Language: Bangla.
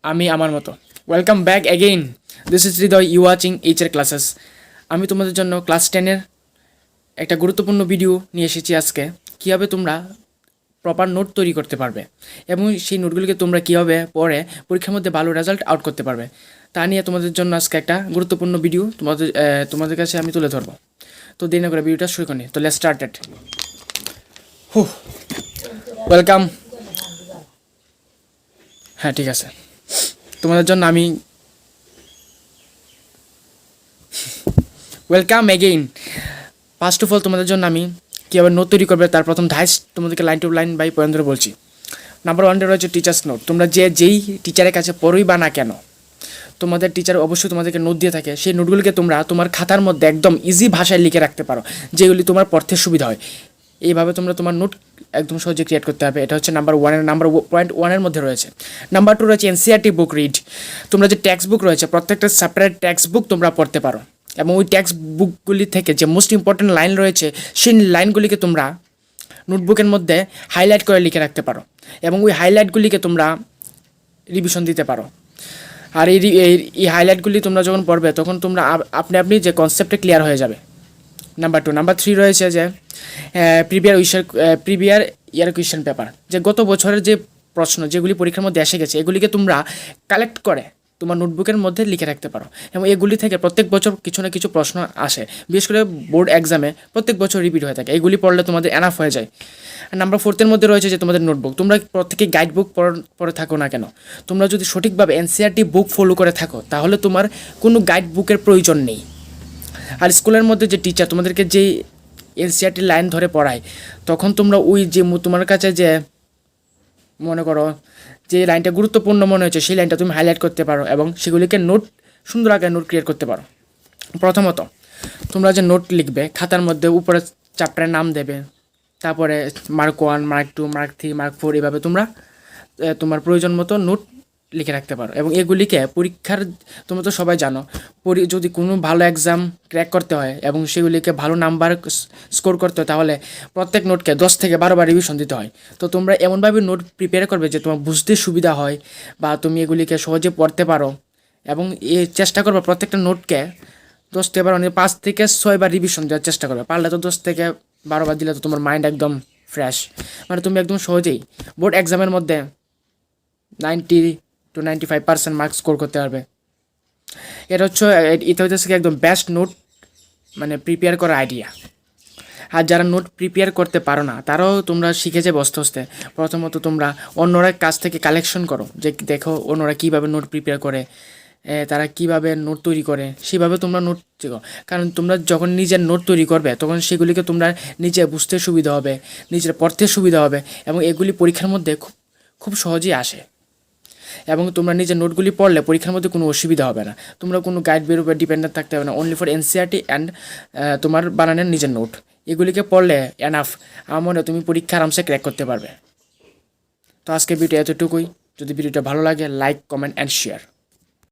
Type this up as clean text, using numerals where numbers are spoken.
আমি আমার মতো। Welcome back again. This is Hriday, you watching HR classes. আমি তোমাদের জন্য ক্লাস 10-এর একটা গুরুত্বপূর্ণ ভিডিও নিয়ে এসেছি আজকে। কীভাবে তোমরা প্রপার নোট তৈরি করতে পারবে এবং সেই নোটগুলিকে তোমরা কীভাবে পড়ে পরীক্ষার মধ্যে ভালো রেজাল্ট আউট করতে পারবে তা নিয়ে তোমাদের জন্য আজকে একটা গুরুত্বপূর্ণ ভিডিও তোমাদের কাছে আমি তুলে ধরবো। তো দেরি না করে ভিডিওটা শুরু করি। তো লেটস স্টার্টেড। ওয়েলকাম। হ্যাঁ, ঠিক আছে। তোমাদের জন্য আমি welcome again. First of all তোমাদের জন্য আমি কীভাবে নোট তৈরি করবে তার প্রথম ধাইস তোমাদেরকে line to line by point ধরে বলছি। নাম্বার 1 রয়েছে টিচার্স নোট। তোমরা যেই টিচারের কাছে পড়োই বা না কেন, তোমাদের টিচার অবশ্যই তোমাদেরকে নোট দিয়ে থাকে। সেই নোটগুলিকে তোমরা তোমার খাতার মধ্যে একদম ইজি ভাষায় লিখে রাখতে পারো, যেগুলি তোমার পড়তে সুবিধা হয়। এইভাবে তোমরা তোমার নোট একদম সহজে ক্রিয়েট করতে হবে। এটা হচ্ছে নাম্বার 1 মধ্যে রয়েছে। নাম্বার 2 রয়েছে এনসিইআরটি বুক রিড। তোমরা যে টেক্সট বুক রয়েছে প্রত্যেকটা সেপারেট টেক্সট বুক তোমরা পড়তে পারো এবং ওই টেক্সট বুকগুলি থেকে যে মোস্ট ইম্পর্টেন্ট লাইন রয়েছে সেই লাইনগুলিকে তোমরা নোটবুকের মধ্যে হাইলাইট করে লিখে রাখতে পারো এবং ওই হাইলাইটগুলিকে তোমরা রিভিশন দিতে পারো। আর এই হাইলাইটগুলি তোমরা যখন পড়বে তখন তোমরা আপনি যে কনসেপ্টে ক্লিয়ার হয়ে যাবে। নাম্বার 2। নাম্বার 3 রয়েছে যে প্রিভিয়ার ইয়ার কোয়েশ্চেন পেপার। যে গত বছরের যে প্রশ্ন যেগুলি পরীক্ষার মধ্যে এসে গেছে এগুলিকে তোমরা কালেক্ট করে তোমার নোটবুকের মধ্যে লিখে রাখতে পারো এবং এগুলি থেকে প্রত্যেক বছর কিছু না কিছু প্রশ্ন আসে, বিশেষ করে বোর্ড এক্সামে প্রত্যেক বছর রিপিট হয়ে থাকে। এগুলি পড়লে তোমাদের এনাফ হয়ে যায়। নাম্বার 4 মধ্যে রয়েছে যে তোমাদের নোটবুক। তোমরা প্রত্যেকে গাইড বুক পড়ে থাকো না কেন, তোমরা যদি সঠিকভাবে এনসিইআরটি বুক ফলো করে থাকো তাহলে তোমার কোনো গাইড বুকের প্রয়োজন নেই। আর স্কুলের মধ্যে যে টিচার তোমাদেরকে যেই এনসিইআরটি লাইন ধরে পড়ায় তখন তোমরা ওই যে তোমার কাছে যে মনে করো যে লাইনটা গুরুত্বপূর্ণ মনে হচ্ছে সেই লাইনটা তুমি হাইলাইট করতে পারো এবং সেগুলিকে নোট সুন্দর আকারে নোট ক্রিয়েট করতে পারো। প্রথমত তোমরা যে নোট লিখবে খাতার মধ্যে উপরে চ্যাপ্টারের নাম দেবে, তারপরে মার্ক 1, মার্ক 2, মার্ক 3, মার্ক 4 এভাবে তোমরা তোমার প্রয়োজন মতো নোট লিখে রাখতে পারো এবং এগুলিকে পরীক্ষার তোমরা তো সবাই জানো যদি কোনো ভালো এক্সাম ক্র্যাক করতে হয় এবং সেগুলিকে ভালো নাম্বার স্কোর করতে হয় তাহলে প্রত্যেক নোটকে 10 থেকে 12 বার রিভিশন দিতে হয়। তো তোমরা এমনভাবে নোট প্রিপেয়ার করবে যে তোমার বুঝতে সুবিধা হয় বা তুমি এগুলিকে সহজে পড়তে পারো এবং চেষ্টা করবে প্রত্যেকটা নোটকে 10 থেকে 12 5 থেকে 6 বার রিভিশন দেওয়ার চেষ্টা করবে। পারলে তো 10 থেকে 12 বার দিলে তো তোমার মাইন্ড একদম ফ্রেশ, মানে তুমি একদম সহজেই বোর্ড এক্সামের মধ্যে 90 to 95% মার্কস স্কোর করতে পারবে। এটা হচ্ছে একদম বেস্ট নোট মানে প্রিপেয়ার করার আইডিয়া। আর যারা নোট প্রিপেয়ার করতে পারো না তারাও তোমরা শিখেছে বসতে বসতে প্রথমত তোমরা অন্যরা কাছ থেকে কালেকশন করো, যে দেখো অন্যরা কীভাবে নোট প্রিপেয়ার করে, তারা কিভাবে নোট তৈরি করে সেভাবে তোমরা নোট শেখো। কারণ তোমরা যখন নিজের নোট তৈরি করবে তখন সেগুলিকে তোমরা নিজে বুঝতে সুবিধা হবে, নিজের পড়তে সুবিধা হবে এবং এগুলি পরীক্ষার মধ্যে খুব সহজেই আসে এবং তোমরা নিজের নোটগুলি পড়লে পরীক্ষার মধ্যে কোনো অসুবিধা হবে না। তোমরা কোনো গাইডের উপর ডিপেন্ডেন্ট থাকতে হবে না, অনলি ফর এনসিইআরটি অ্যান্ড তোমার বানানোর নিজের নোট। এগুলিকে পড়লে এনাফ, আমার মনে হয় তুমি পরীক্ষা আরামসে ক্র্যাক করতে পারবে। তো আজকে ভিডিও এতটুকুই। যদি ভিডিওটা ভালো লাগে লাইক, কমেন্ট অ্যান্ড শেয়ার।